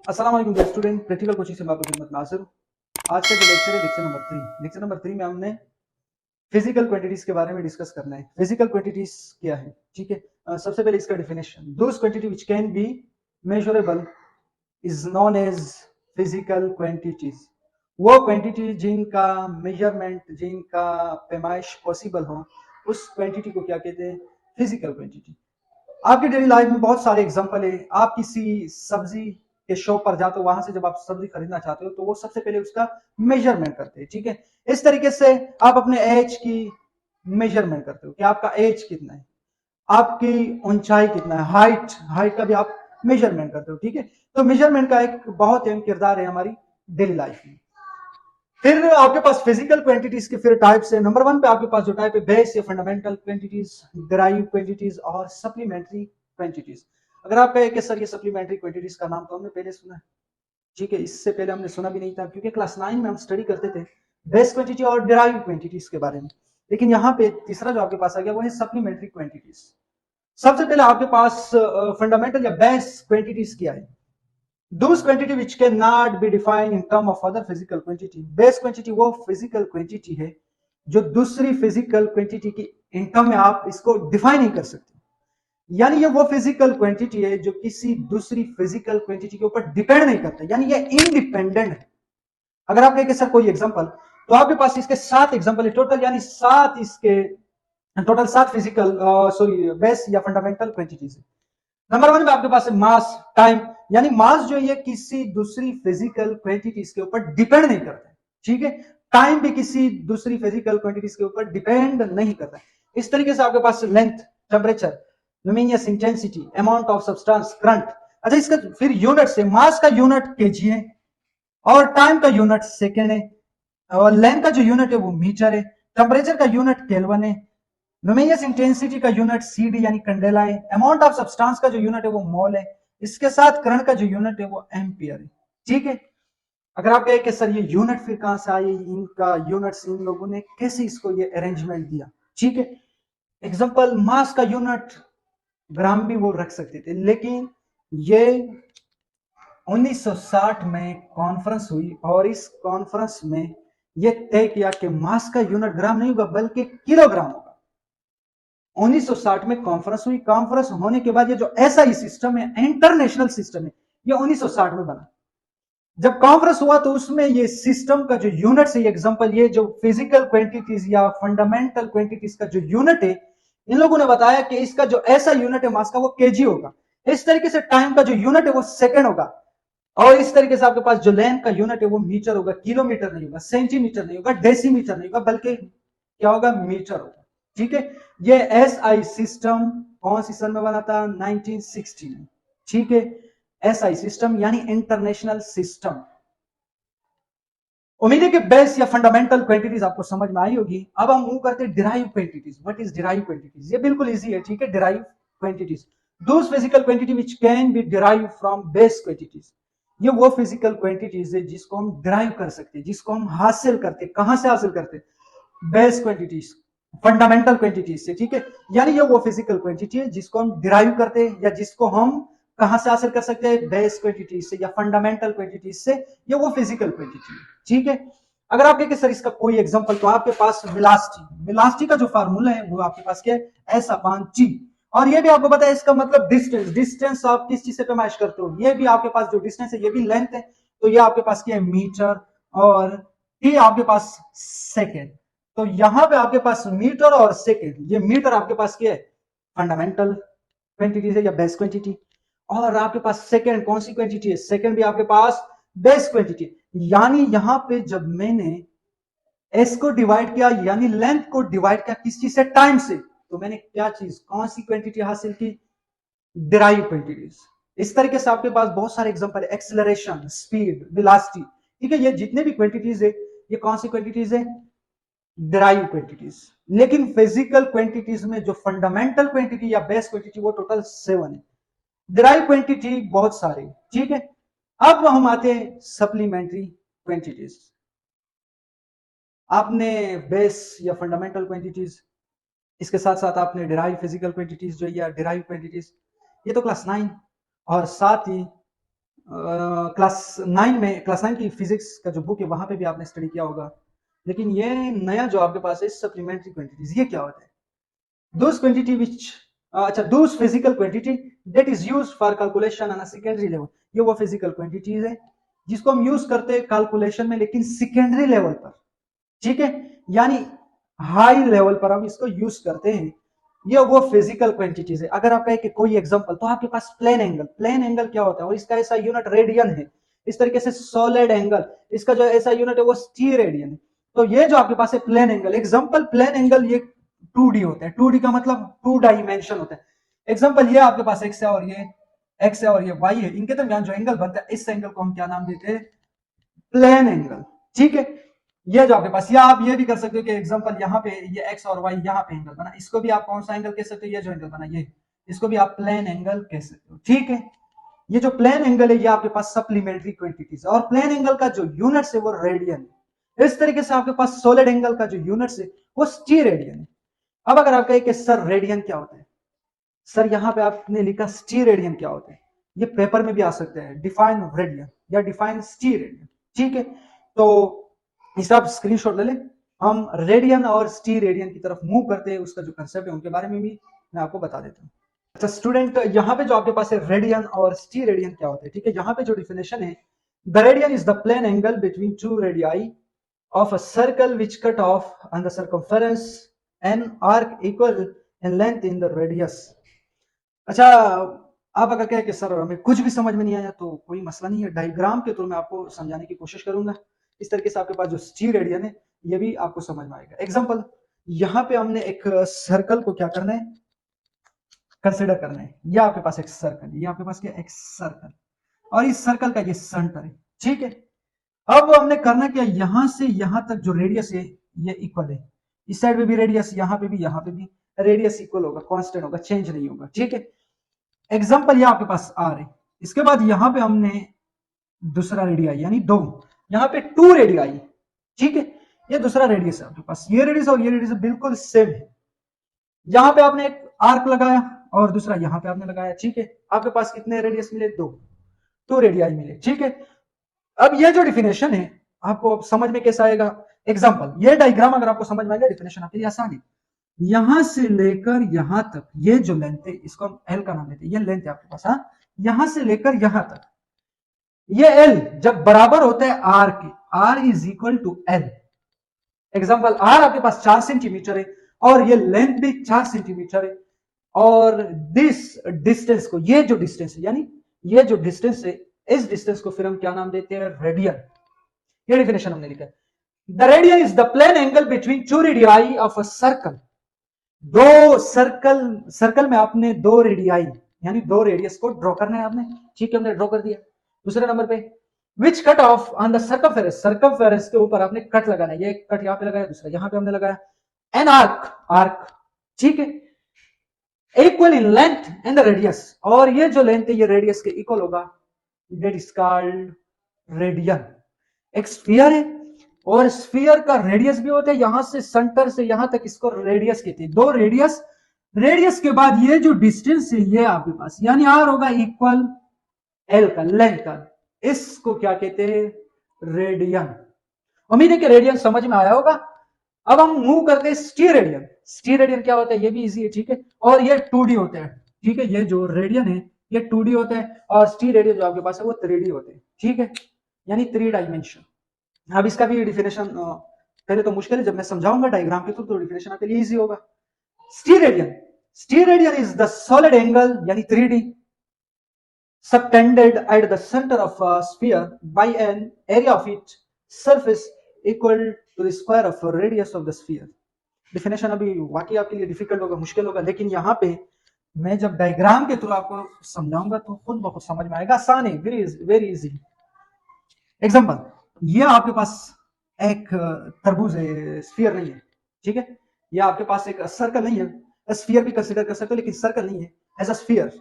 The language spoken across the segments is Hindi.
अस्सलाम वालेकुम डियर स्टूडेंट, प्रैक्टिकल कोचिंग से मैं आपकी खिदमत में हाजिर हूँ। आज का जो लेक्चर है लेक्चर नंबर 3। लेक्चर नंबर 3 में हमने फिजिकल क्वांटिटीज के बारे में डिस्कस करना है। फिजिकल क्वांटिटीज क्या है, ठीक है। सबसे पहले इसका definition, those quantity which can be measurable is known as physical quantities. वो क्वांटिटी जिनका मेजरमेंट, जिनका पैमाइश पॉसिबल हो, उस क्वांटिटी को क्या कहते हैं? Physical quantity. आपकी डेली लाइफ में बहुत सारे एग्जांपल है। आप किसी सब्जी के शॉप पर जाते हो, वहां से जब आप सब्जी खरीदना चाहते हो तो वो सबसे पहले उसका मेजरमेंट करते हैं, ठीक है। इस तरीके से आप अपने एज की मेजरमेंट करते हो कि आपका एज कितना है, आपकी ऊंचाई कितना है, हाइट हाइट का भी आप मेजरमेंट करते हो, ठीक है। तो मेजरमेंट का एक बहुत अहम किरदार है हमारी डेली लाइफ में। फिर आपके पास फिजिकल क्वांटिटीज के फिर टाइप्स है। नंबर 1 पे आपके पास जो टाइप है बेस या फंडामेंटल क्वांटिटीज, डिराइव क्वांटिटीज और सप्लीमेंट्री क्वांटिटीज। अगर आप कहें कि सर ये सप्लीमेंट्री क्वांटिटीज का नाम तो हमने पहले सुना है, ठीक है, इससे पहले हमने सुना भी नहीं था, क्योंकि क्लास 9 में हम स्टडी करते थे बेस क्वांटिटी और डिराइव क्वांटिटीज के बारे में। लेकिन यहाँ पे तीसरा जो आपके पास आ गया वो है सप्लीमेंट्री क्वांटिटीज। सबसे पहले आपके पास फंडामेंटल या बेस क्वांटिटीज क्या है? Those quantity which cannot be defined in term of other physical quantity. Base quantity वो physical quantity है जो दूसरी physical quantity की in term में आप इसको define नहीं कर सकते। यानी ये वो physical quantity है जो किसी दूसरी physical quantity के ऊपर depend नहीं करता, यानी ये independent है। अगर आप कहें कि सर कोई एग्जांपल, तो आपके पास इसके 7 एग्जांपल है टोटल, यानी 7 इसके टोटल 7 फिजिकल बेस या फंडामेंटल क्वांटिटीज है। नंबर 1 में आपके पास है मास, टाइम, यानी मास जो ये किसी दूसरी फिजिकल क्वांटिटीज के ऊपर डिपेंड नहीं करता है, ठीक है। टाइम भी किसी दूसरी फिजिकल क्वांटिटीज के ऊपर डिपेंड नहीं करता है। इस तरीके से आपके पास length, temperature, luminous intensity, amount of substance, current. अच्छा, इसका फिर यूनिट से, मास का यूनिट केजी है और टाइम का यूनिट सेकेंड है और लेंथ का जो यूनिट है वो मीटर है, टेम्परेचर का यूनिट केल्विन है, लुमिनियस इंटेंसिटी का यूनिट सीडी यानी कैंडेला है, अमाउंट ऑफ सब्सटेंस का जो यूनिट है वो मोल है, इसके साथ करंट का जो यूनिट है वो एम्पियर है, ठीक है। अगर आप कहें कि सर ये यूनिट फिर कहां से आए, इनका यूनिट्स इन लोगों ने कैसे इसको ये अरेंजमेंट दिया, ठीक है। एग्जांपल, मास का यूनिट ग्राम भी वो रख सकते थे, लेकिन ये 1960 में कॉन्फ्रेंस हुई और इस कॉन्फ्रेंस में ये तय किया कि मास का यूनिट ग्राम नहीं होगा बल्कि किलोग्राम होगा। 1960 में कॉन्फ्रेंस हुई। कॉन्फ्रेंस होने के बाद ये जो एसआई सिस्टम है, इंटरनेशनल सिस्टम है, ये 1960 में बना। जब कॉन्फ्रेंस हुआ तो उसमें ये सिस्टम का जो यूनिट है, एग्जांपल ये जो फिजिकल क्वांटिटीज या फंडामेंटल क्वांटिटीज का जो यूनिट है, इन लोगों ने बताया कि इसका जो ऐसा यूनिट है मास का वो केजी होगा। इस तरीके से टाइम का जो यूनिट है वो सेकंड होगा और इस तरीके से आपके पास जो लेंथ का यूनिट है वो मीटर होगा, किलोमीटर नहीं होगा, सेंटीमीटर नहीं होगा, डेसीमीटर नहीं होगा, बल्कि क्या होगा? मीटर होगा, ठीक है। ये एसआई सिस्टम कौन सी सन में बना था? 1960 में, ठीक है। एसआई सिस्टम यानी इंटरनेशनल सिस्टम। उम्मीद है कि बेस या फंडामेंटल क्वांटिटीज आपको समझ में आई होगी। अब हम मूव करते हैं derive quantities. What is derive quantities? ये बिल्कुल इजी है, ठीक है। Derive quantities, those physical quantity which can B derive from base quantities. ये वो फिजिकल क्वांटिटीज है जिसको हम डिराइव कर सकते हैं, जिसको हम हासिल करते हैं। कहां से हासिल करते हैं? बेस क्वांटिटीज, फंडामेंटल क्वांटिटीज से, ठीक है। यानी ये वो फिजिकल क्वांटिटी है जिसको हम डिराइव करते हैं या जिसको हम कहां से हासिल कर सकते हैं? बेस क्वांटिटीज से या फंडामेंटल क्वांटिटीज से। ये वो फिजिकल क्वांटिटी है, ठीक है। अगर आप कहें सर इसका कोई एग्जांपल, तो आपके पास वेलोसिटी, वेलोसिटी का जो फार्मूला है वो आपके पास क्या है? S upon T. और ये भी आपको पता है इसका मतलब डिस्टेंस। डिस्टेंस आप किस चीज से पैमाइश करते हो? ये भी आपके पास जो डिस्टेंस है ये भी लेंथ है, तो ये आपके पास क्या है? मीटर। और टी आपके पास सेकेंड। तो यहां पे आपके पास मीटर और सेकेंड, ये मीटर आपके पास क्या है? फंडामेंटल क्वांटिटी है या बेस क्वांटिटी। और आपके पास सेकेंड कौन सी क्वांटिटी है? सेकेंड भी आपके पास बेस क्वांटिटी। यानी यहां पे जब मैंने एस को डिवाइड किया, यानी लेंथ को डिवाइड किया किस चीज से? टाइम से, तो मैंने क्या चीज, कौन सी क्वांटिटी हासिल की? Derive quantities. इस तरीके से आपके पास बहुत सारे एग्जांपल है। एक्सेलरेशन, स्पीड, वेलोसिटी, ठीक है। ये जितने भी क्वांटिटीज है ये कौन सी क्वांटिटीज है? Derive quantities. लेकिन फिजिकल क्वांटिटीज में जो फंडामेंटल क्वांटिटी या बेस क्वांटिटी वो टोटल 7 है। डिराइव क्वांटिटी बहुत सारी, ठीक है। अब हम आते हैं सप्लीमेंट्री क्वांटिटीज। आपने बेस या फंडामेंटल क्वांटिटीज, इसके साथ साथ आपने डिराइव फिजिकल क्वांटिटीज जो या डिराइव क्वांटिटीज, ये तो क्लास 9 और साथ ही क्लास 9 की फिजिक्स का जो बुक है वहां पे भी आपने स्टडी किया होगा। लेकिन ये नया जो आपके पास है सप्लीमेंट्री क्वांटिटीज, ये क्या होता है? Those quantity which those physical quantity that is used for calculation on a secondary level, ये वो physical quantities है जिसको हम यूज करते हैं कैलकुलेशन में, लेकिन सेकेंडरी लेवल पर, ठीक है, यानी हाई लेवल पर हम इसको यूज करते हैं। ये वो फिजिकल क्वांटिटीज है। अगर आप कहें कि कोई एग्जांपल, तो आपके पास प्लेन एंगल, प्लेन एंगल क्या होता है और इसका ऐसा यूनिट रेडियन है। इस तरीके से सॉलिड एंगल, इसका जो ऐसा यूनिट है वो स्टीरेडियन है। तो ये जो आपके पास है plane angle, example plane angle ये 2D होते हैं। 2D का मतलब 2 डायमेंशन होता है। एग्जांपल ये आपके पास x है और ये x है और ये y है, इनके दरमियान जो एंगल बनता है इस एंगल को हम क्या नाम देते हैं? प्लेन एंगल, ठीक है। ये जो आपके पास, या आप ये भी कर सकते हो कि एग्जांपल यहाँ पे ये x और y यहाँ पे एंगल बना, इसको भी आप कौन सा एंगल कह सकते हो? ये जो एंगल बना ये, इसको भी आप प्लेन एंगल कह सकते हो, ठीक है। ये जो प्लेन एंगल है ये आपके पास सप्लीमेंट्री क्वांटिटीज, और प्लेन एंगल का जो यूनिट्स है वो रेडियन है। इस तरीके से आपके पास सॉलिड एंगल का जो यूनिट्स है वो स्टीरेडियन है। अब अगर आप कहें कि सर रेडियन क्या होता है, सर यहां पे आपने लिखा स्टीरेडियन क्या होता है, ये पेपर में भी आ सकते हैं, डिफाइन रेडियन या डिफाइन स्टीरेडियन, ठीक है। तो इसका आप स्क्रीनशॉट ले लें। हम रेडियन और स्टीरेडियन की तरफ मूव करते हैं, उसका जो कंसेप्ट है उनके बारे में भी मैं आपको बता देता हूँ। अच्छा स्टूडेंट, यहाँ पे जो आपके पास है रेडियन और स्टीरेडियन क्या होता है, ठीक है। यहाँ पे जो डिफिनेशन है, the radian is the plane angle between two radii of a circle which cut off on the circumference an arc equal in length in the radius। अच्छा, आप अगर कहें कि सर हमें कुछ भी समझ में नहीं आया तो कोई मसला नहीं है, डायग्राम के थ्रू मैं आपको समझाने की कोशिश करूंगा। इस तरीके से आपके पास जो स्टीरेडियन है ये भी आपको समझ में आएगा। एग्जांपल, यहाँ पे हमने एक सर्कल को क्या करना है? कंसिडर करना है। ये आपके पास एक सर्कल, ये आपके पास क्या? एक सर्कल, और इस सर्कल का ये सेंटर है, ठीक है। अब हमने करना क्या, यहां से यहां तक जो रेडियस है ये इक्वल है। इस साइड में भी रेडियस, यहाँ पे भी रेडियस इक्वल होगा, कांस्टेंट होगा, चेंज नहीं होगा, ठीक है। एग्जांपल ये आपके पास आर है। इसके बाद यहाँ पे हमने दूसरा रेडियाई यानी दो, यहाँ पे 2 रेडियाई, ठीक है। ये दूसरा रेडियस है आपके पास, ये रेडियस और ये रेडियस बिल्कुल सेम है। यहाँ पे आपने एक आर्क लगाया और दूसरा यहाँ पे आपने लगाया, ठीक है। आपके पास कितने रेडियस मिले? 2 रेडियाई मिले, ठीक है। अब ये जो डिफिनेशन है आपको समझ में कैसा आएगा? एग्जांपल, ये डायग्राम अगर आपको समझ में आएगा, डिफिनेशन आपके लिए आसान है। यहां से लेकर यहां तक ये जो लेंथ है इसको हम एल का नाम देते हैं, ये लेंथ है आपके पास, हाँ। यहां से लेकर यहां तक ये एल जब बराबर होता है आर के, R is equal to L. Example, R आपके पास 4 सेंटीमीटर है और ये लेंथ भी 4 सेंटीमीटर है, और दिस डिस्टेंस को, ये जो डिस्टेंस है यानी ये जो डिस्टेंस है, इस डिस्टेंस को फिर हम क्या नाम देते हैं? रेडियन। ये डिफिनेशन हमने लिखा है। The radian is the plane angle between two radii of a circle. दो सर्कल में आपने 2 रेडियाई यानी 2 रेडियस को ड्रॉ करना है आपने, ठीक है, हमने ड्रॉ कर दिया। दूसरे नंबर पे, which cut off on the circumference, circumference के ऊपर आपने कट लगाना है। ये कट यहाँ पे लगाया, दूसरा यहाँ पे हमने लगाया। एन आर्क, ठीक है, equal in length and the radius, और ये जो लेंथ है ये रेडियस के इक्वल होगा, दैट इज कॉल्ड रेडियन। एक स्फीयर है और स्फीयर का रेडियस भी होता है, यहां से सेंटर से यहां तक, इसको रेडियस कहते हैं। 2 रेडियस के बाद ये जो डिस्टेंस है ये आपके पास, यानी आर होगा इक्वल एल का, लेंथ का, इसको क्या कहते हैं? रेडियन। उम्मीद है कि रेडियन समझ में आया होगा। अब हम मूव करते हैं स्टीरेडियन। स्टीरेडियन क्या होता है ये भी इजी है, ठीक है, और ये 2D होता है, ठीक है। ये जो रेडियन है ये 2D होता है और स्टीरेडियन जो आपके पास है वो 3D होते हैं, ठीक है, यानी 3 डायमेंशन। अब इसका भी डिफिनेशन पहले तो मुश्किल है, जब मैं समझाऊंगा डायग्राम के थ्रू तो डिफिनेशन आपके लिए इजी होगा। स्टीरेडियन इज द सॉलिड एंगल यानी 3D subtended at the center of a sphere by an area of its surface equal to the square of a radius of the sphere। Definition अभी वाकई आपके लिए डिफिकल्ट होगा, मुश्किल होगा, लेकिन यहाँ पे मैं जब डायग्राम के थ्रू आपको समझाऊंगा तो खुद ब खुद समझ में आएगा, आसान है, वेरी इजी। एग्जांपल, ये आपके पास एक तरबूज है, स्फीयर नहीं है, ठीक है। ये आपके पास एक सर्कल नहीं है, स्फीयर भी कंसीडर कर सकते हो लेकिन सर्कल नहीं है, एज अ स्फीयर।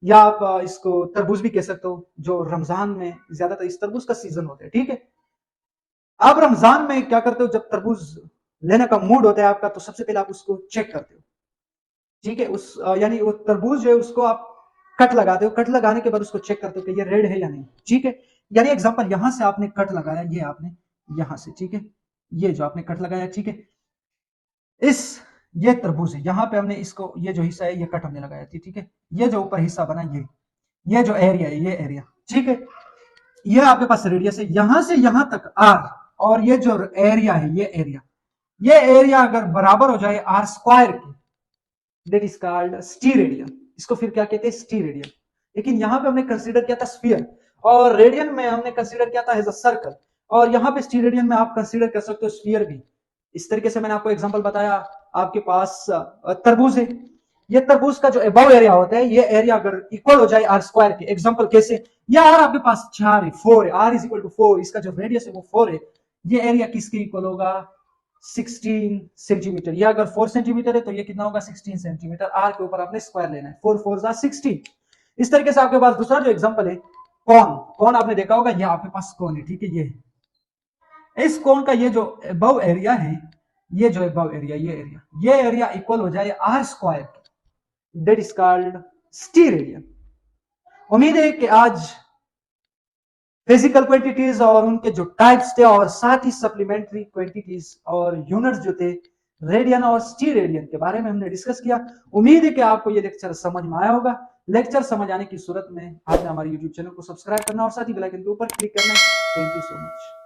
या आप इसको तरबूज भी कह सकते हो, जो रमजान में ज्यादातर इस तरबूज का सीजन होता है, ठीक है। आप रमजान में क्या करते हो, जब तरबूज लेने का मूड होता है आपका तो सबसे पहले आप उसको चेक करते हो, ठीक है। उस यानी वो तरबूज जो है उसको आप कट लगाते हो, कट लगाने के बाद उसको चेक करते हो कि ये रेड है या नहीं, ठीक है। यानी एग्जांपल यहां से आपने कट लगाया, ये आपने यहां से, ठीक है, ये जो आपने कट लगाया, ठीक है, इस ये तरबूज है, यहां पे हमने इसको, ये जो हिस्सा है ये कट हमने लगाया थी, ठीक है, ये जो ऊपर हिस्सा बना ये जो एरिया है, ये एरिया, ठीक है, ये आपके पास रेडियस है, यहां से यहां तक आर, और ये जो एरिया है ये एरिया अगर बराबर हो जाए आर स्क्वायर के, दैट इज कॉल्ड स्टीरेडियन। इसको फिर क्या कहते हैं, स्टीरेडियन। लेकिन यहां पे हमने कंसीडर किया था स्फीयर, और रेडियन में हमने कंसीडर किया था एज अ सर्कल, और यहां पे स्टीरेडियन में आप कंसीडर कर सकते हो स्फीयर भी। इस तरीके से मैंने आपको एग्जांपल बताया। आपके पास तरबूज है, ये तरबूज का जो अबव एरिया होता है, ये एरिया अगर इक्वल हो जाए आर स्क्वायर के, एग्जांपल कैसे, ये आर आपके पास 4 है, 4 है, आर इज इक्वल टू 4, इसका जो रेडियस है वो 4 है, ये एरिया किसके इक्वल होगा, 16 सेंटीमीटर। ये अगर 4 सेंटीमीटर है तो ये कितना होगा, 16 सेंटीमीटर। आर के ऊपर आपने स्क्वायर लेना है, 4 4 जा 16। इस तरीके से आपके पास दूसरा जो एग्जांपल है, कौन, कौन आपने देखा होगा, ये आपके पास कौन है, ठीक है, इस कोन का ये जो अबव एरिया है, ये जो अबव एरिया, ये एरिया इक्वल हो जाए R square, that is called steradian. उम्मीद है कि आज फिजिकल क्वांटिटीज और उनके जो टाइप्स थे, और साथ ही सप्लीमेंट्री क्वांटिटीज और यूनिट्स जो थे, रेडियन और स्टीरेडियन के बारे में हमने डिस्कस किया। उम्मीद है कि आपको ये लेक्चर समझ में आया होगा। लेक्चर समझ आने की सूरत में आपने हमारे यूट्यूब चैनल को सब्सक्राइब करना और साथ ही बेल आइकन के ऊपर क्लिक करना। Thank you so much.